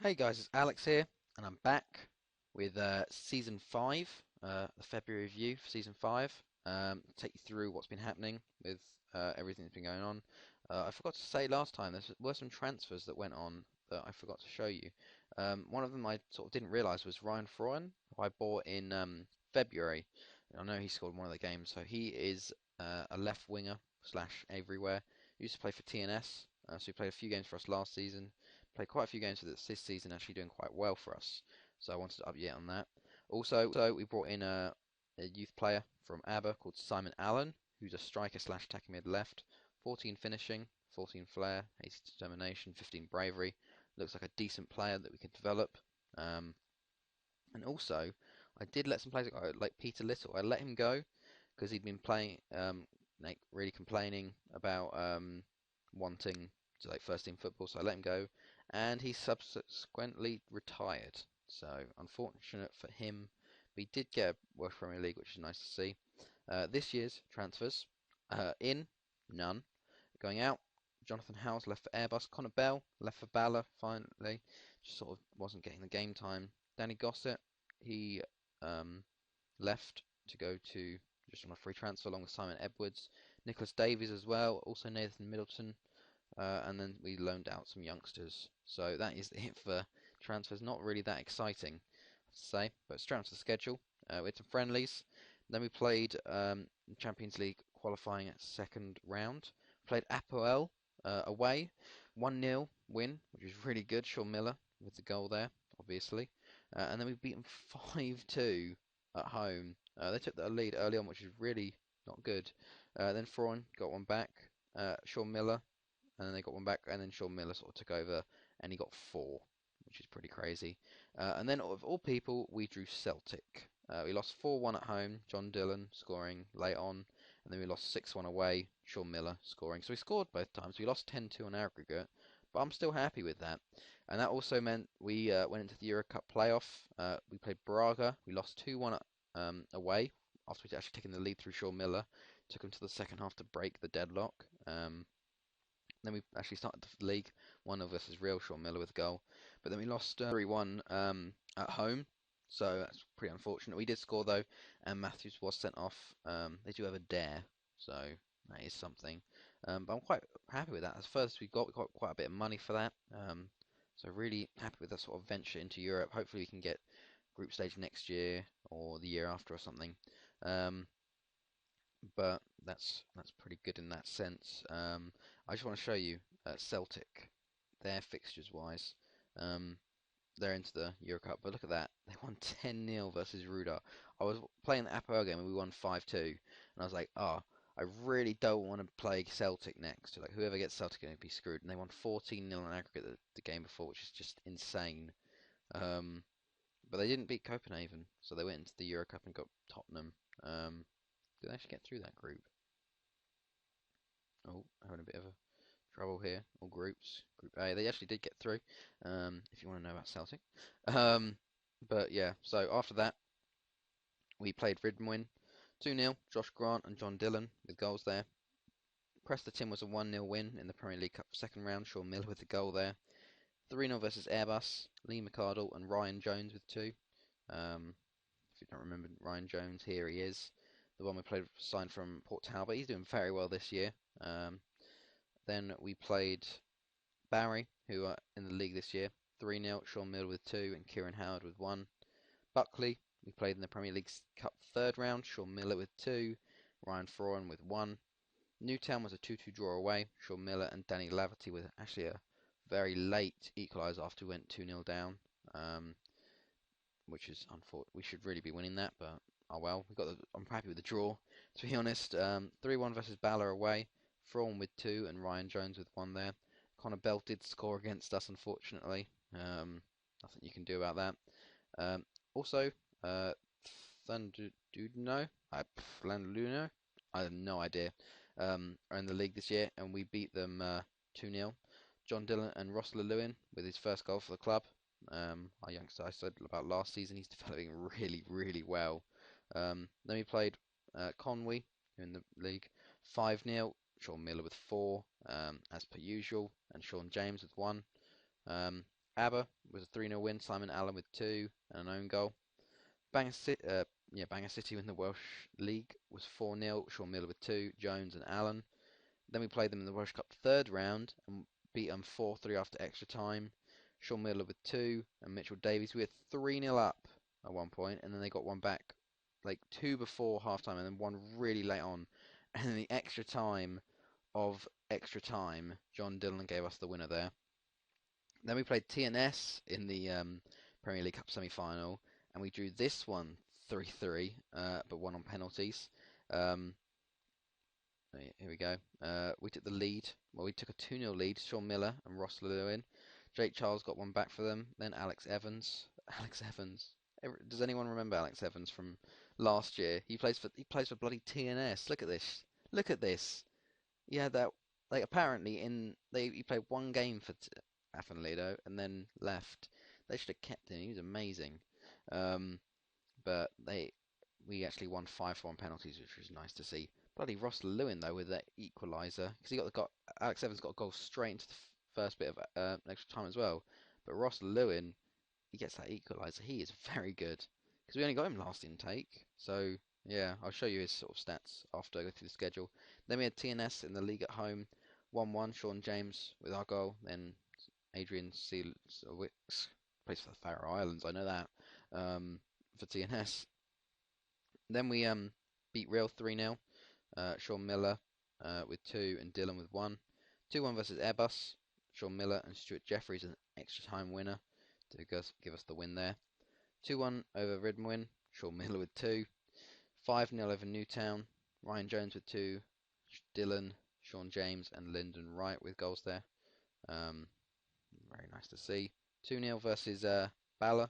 Hey guys, it's Alex here, and I'm back with season 5, the February review for season 5. Take you through what's been happening with everything that's been going on. I forgot to say last time, there were some transfers that went on that I forgot to show you. One of them I sort of didn't realise was Ryan Freund, who I bought in February. I know he scored one of the games, so he is a left winger slash everywhere. He used to play for TNS, so he played a few games for us last season. Played quite a few games for this season, actually doing quite well for us. So I wanted to update on that. Also, we brought in a youth player from ABBA called Simon Allen, who's a striker slash attacking mid left. 14 finishing, 14 flair, 80 determination, 15 bravery. Looks like a decent player that we can develop. Um, and also, I did let some players go, like Peter Little. I let him go because he'd been playing, like really complaining about wanting to like first team football. So I let him go, and he subsequently retired. So unfortunate for him, but he did get a Welsh Premier League, which is nice to see. This year's transfers, in none, going out. Jonathan Howes left for Airbus. Connor Bell left for Bala. Finally, just sort of wasn't getting the game time. Danny Gossett, he um, left to go to just on a free transfer along with Simon Edwards. Nicholas Davies as well, also Nathan Middleton, and then we loaned out some youngsters. So that is it for transfers. Not really that exciting, I have to say, but straight onto the schedule. We had some friendlies. Then we played Champions League qualifying at second round. Played Apoel away, 1-0 win, which was really good. Sean Miller with the goal there, obviously. And then we beat them 5-2 at home. They took the lead early on, which is really not good. Then Fraun got one back. Sean Miller, and then they got one back, and then Sean Miller sort of took over, and he got four, which is pretty crazy. And then, of all people, we drew Celtic. We lost 4-1 at home, John Dillon scoring late on, and then we lost 6-1 away, Sean Miller scoring. So we scored both times. We lost 10-2 on aggregate, but I'm still happy with that. And that also meant we went into the Euro Cup playoff. We played Braga. We lost 2-1 away after we'd actually taken the lead through Sean Miller. Took them to the second half to break the deadlock. Then we actually started the league 1-0 versus Real, Sean Miller with a goal. But then we lost 3-1 at home, so that's pretty unfortunate. We did score though, and Matthews was sent off. They do have a dare, so that is something. But I'm quite happy with that. As first we got quite a bit of money for that. So really happy with that sort of venture into Europe. Hopefully we can get group stage next year or the year after or something. Um, but that's pretty good in that sense. I just want to show you Celtic, their fixtures wise. Um, they're into the Euro Cup, but look at that. They won 10-0 versus Ruda. I was playing the Apoel game and we won 5-2, and I was like, oh, I really don't want to play Celtic next. Like whoever gets Celtic going to be screwed. And they won 14-0 in aggregate the game before, which is just insane. Um, but they didn't beat Copenhagen, so they went into the Euro Cup and got Tottenham. Did they actually get through that group? Oh, having a bit of a trouble here. All groups. Group A. They actually did get through, if you want to know about Celtic. Um, but yeah, so after that, we played Ridwin 2-0. Josh Grant and John Dillon with goals there. Preston Tim was a 1-0 win in the Premier League Cup second round. Sean Miller with the goal there. 3-0 versus Airbus. Lee McArdle and Ryan Jones with two. If you don't remember Ryan Jones, here he is. The one we played signed from Port Talbot. He's doing very well this year. Then we played Barry, who are in the league this year. 3-0, Sean Miller with two, and Kieran Howard with one. Buckley, we played in the Premier League Cup third round. Sean Miller with two, Ryan Frauen with one. Newtown was a 2-2 draw away. Sean Miller and Danny Laverty with actually a very late equaliser after we went 2-0 down, which is unfortunate. We should really be winning that, but oh well. I'm happy with the draw, to be honest. 3-1 versus Bala away. Fraun with two and Ryan Jones with one there. Connor Bell did score against us, unfortunately. Nothing you can do about that. Also, Thunderduno, Lanluno, I have no idea, are in the league this year, and we beat them 2-0. John Dillon and Ross Lewin with his first goal for the club. Our youngster I said about last season, he's developing really, really well. Then we played Conwy in the league, 5-0. Sean Miller with four, as per usual, and Sean James with one. ABBA was a 3-0 win. Simon Allen with two and an own goal. Bangor City, Bangor City in the Welsh League was 4-0. Sean Miller with two, Jones and Allen. Then we played them in the Welsh Cup third round and beat them 4-3 after extra time. Sean Miller with two and Mitchell Davies. We were 3-0 up at one point, and then they got one back like two before half time and then one really late on. And then the extra time of extra time, John Dillon gave us the winner there. Then we played TNS in the Premier League Cup semi-final, and we drew this one 3-3, but won on penalties. Um, Here we go. We took the lead. Well, we took a 2-0 lead. Sean Miller and Ross Lewin. Jake Charles got one back for them. Then Alex Evans. Alex Evans. Does anyone remember Alex Evans from last year? He plays for bloody TNS. Look at this. Look at this. Yeah, that like apparently he played one game for Afan Lido and then left. They should have kept him. He was amazing. Um, but we actually won 5-4 on penalties, which was nice to see. Bloody Ross Lewin though with that equaliser because he got Alex Evans got a goal straight into the first bit of extra time as well. But Ross Lewin, he gets that equaliser. He is very good because we only got him last intake. So yeah, I'll show you his sort of stats after I go through the schedule. Then we had TNS in the league at home, 1-1. Sean James with our goal. Then Adrian Seelwicks plays for the Faroe Islands. I know that for TNS. Then we beat Real 3-0. Sean Miller with two and Dylan with one. 2-1 versus Airbus. Sean Miller and Stuart Jeffries an extra time winner to give us the win there. 2-1 over Ridmwin. Sean Miller with two. 5-0 over Newtown. Ryan Jones with two. Dylan, Sean James and Lyndon Wright with goals there. Very nice to see. 2-0 versus Bala.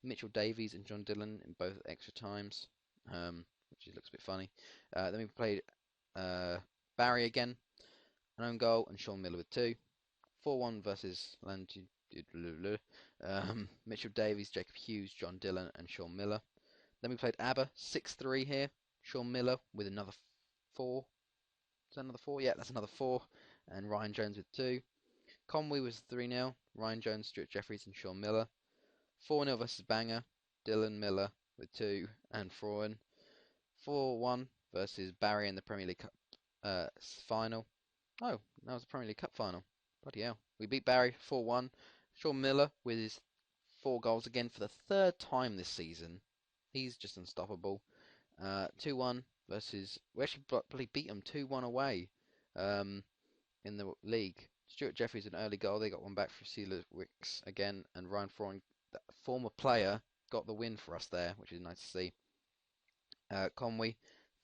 Mitchell Davies and John Dillon in both extra times, which looks a bit funny. Then we played Barry again, an own goal, and Sean Miller with two. 4-1 versus Mitchell Davies, Jacob Hughes, John Dillon, and Sean Miller. Then we played ABBA, 6-3 here. Sean Miller with another four. Is that another four? Yeah, that's another four. And Ryan Jones with two. Conway was 3-0. Ryan Jones, Stuart Jeffries, and Sean Miller. 4-0 versus Bangor. Dylan Miller with two and Frauen. 4-1 versus Barry in the Premier League Cup final. Oh, that was the Premier League Cup final. Bloody hell. We beat Barry 4-1. Sean Miller with his 4 goals again for the third time this season. He's just unstoppable. 2-1 versus... We actually bloody beat them 2-1 away in the league. Stuart Jeffries an early goal. They got one back for Seelwicks again. And Ryan Frauen, former player, got the win for us there, which is nice to see. Conway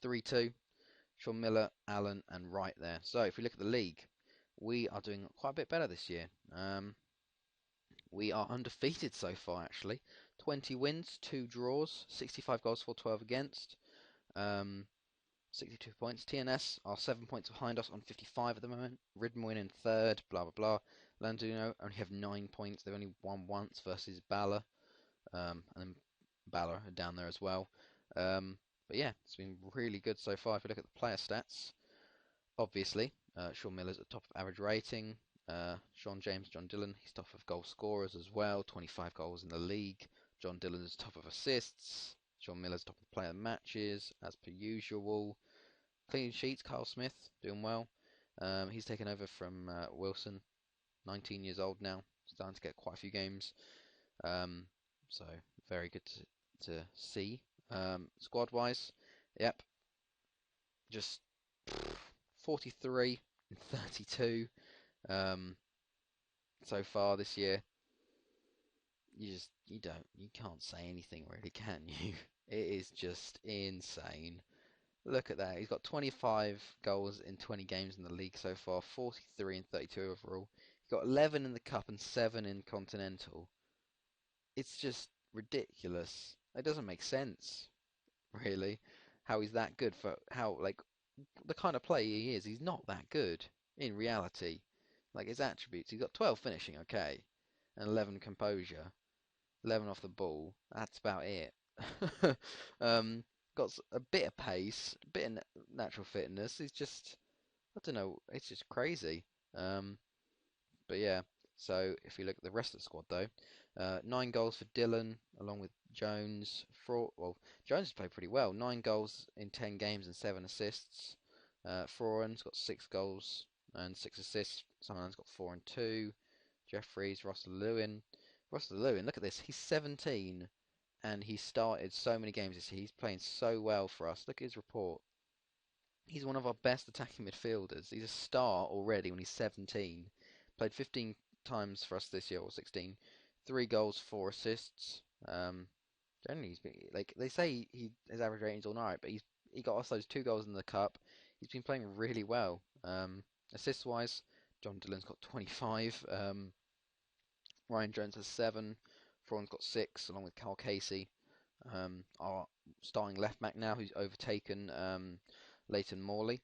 3-2. Sean Miller, Allen, and Wright there. So if we look at the league, we are doing quite a bit better this year. We are undefeated so far, actually. 20 wins, 2 draws, 65 goals for 12 against, 62 points. TNS are 7 points behind us on 55 at the moment. Ridmwin in third, blah blah blah. Landuno only have 9 points. They've only won once versus Bala, and then Bala are down there as well. But yeah, it's been really good so far. If you look at the player stats, obviously, Sean Miller's at top of average rating. Sean James, John Dillon, he's top of goal scorers as well, 25 goals in the league. John Dillon is top of assists. Sean Miller's top of player matches, as per usual. Clean sheets, Carl Smith, doing well. He's taken over from Wilson, 19 years old now, starting to get quite a few games. So very good to see. Squad-wise, yep, just 43 and 32 so far this year. You can't say anything really, can you? It is just insane. Look at that. He's got 25 goals in 20 games in the league so far, 43 and 32 overall. He's got 11 in the cup and 7 in continental. It's just ridiculous. It doesn't make sense, really, how he's that good for how like the kind of player he is. He's not that good in reality. Like his attributes, he's got 12 finishing, okay, and 11 composure, 11 off the ball. That's about it. Got a bit of pace, a bit of natural fitness. He's just, I don't know, it's just crazy. But yeah, so if you look at the rest of the squad though, Nine goals for Dylan, along with Jones. Well, Jones has played pretty well. 9 goals in 10 games and 7 assists. Foran's got 6 goals and 6 assists. Sunderland's got 4 and 2. Jeffries, Ross Lewin. Ross Lewin, look at this. He's 17 and he started so many games this year. He's playing so well for us. Look at his report. He's one of our best attacking midfielders. He's a star already when he's 17. Played 15 times for us this year, or 16. 3 goals, 4 assists. Generally, he's been, like they say, his average rating's all right, but he got us those 2 goals in the cup. He's been playing really well. Assists wise, John Dillon's got 25. Ryan Jones has 7. Fraun's got 6, along with Carl Casey. Our starting left back now, who's overtaken Leighton Morley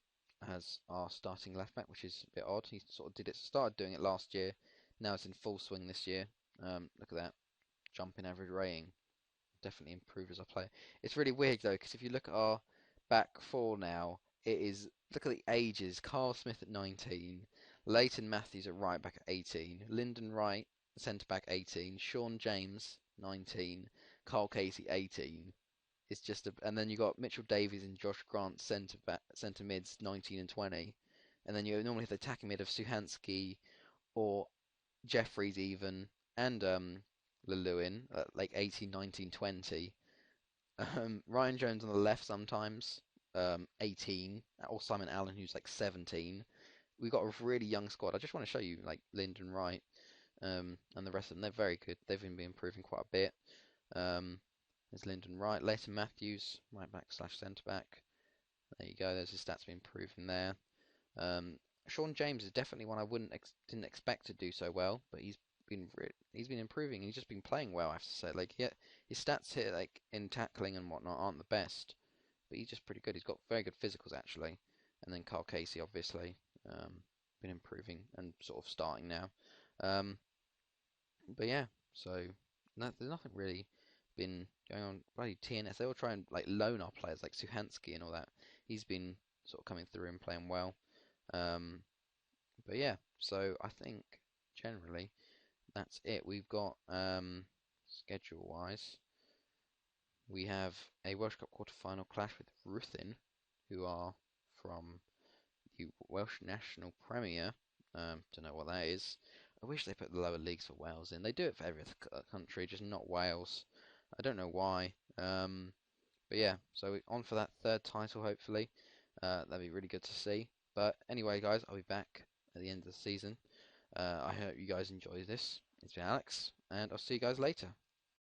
as our starting left back, which is a bit odd. He sort of started doing it last year. Now it's in full swing this year. Look at that jump in average rating. Definitely improved as a player. It's really weird though, because if you look at our back four now, it is look at the ages. Carl Smith at 19, Leighton Matthews at right back at 18, Lyndon Wright centre back 18, Sean James 19, Carl Casey 18. It's just and then you got Mitchell Davies and Josh Grant centre mids 19 and 20, and then you normally have the attacking mid of Suhansky or Jeffries even, and Llewellyn at like 18, 19, 20. Ryan Jones on the left sometimes, 18, or Simon Allen who's like 17. We've got a really young squad. I just want to show you like Lyndon Wright, and the rest of them. They're very good. They've been improving quite a bit. There's Lyndon Wright, Leighton Matthews, right back slash centre back. There you go. There's his stats been improving there. Um, Sean James is definitely one I didn't expect to do so well, but he's been improving. He's just been playing well, I have to say. Like his stats here, like in tackling and whatnot, aren't the best, but he's just pretty good. He's got very good physicals actually. And then Carl Casey, obviously, been improving and sort of starting now. Um, but yeah, so there's nothing really been going on. Bloody TNS, they all try and like loan our players like Suhansky and all that. He's been sort of coming through and playing well. Um, but yeah, so I think generally that's it. We've got schedule wise, we have a Welsh Cup quarter-final clash with Ruthin, who are from the Welsh National Premier. Don't know what that is. I wish they put the lower leagues for Wales in. They do it for every country, just not Wales. I don't know why. But yeah, so on for that third title, hopefully. That'd be really good to see. But anyway, guys, I'll be back at the end of the season. I hope you guys enjoy this. It's been Alex, and I'll see you guys later.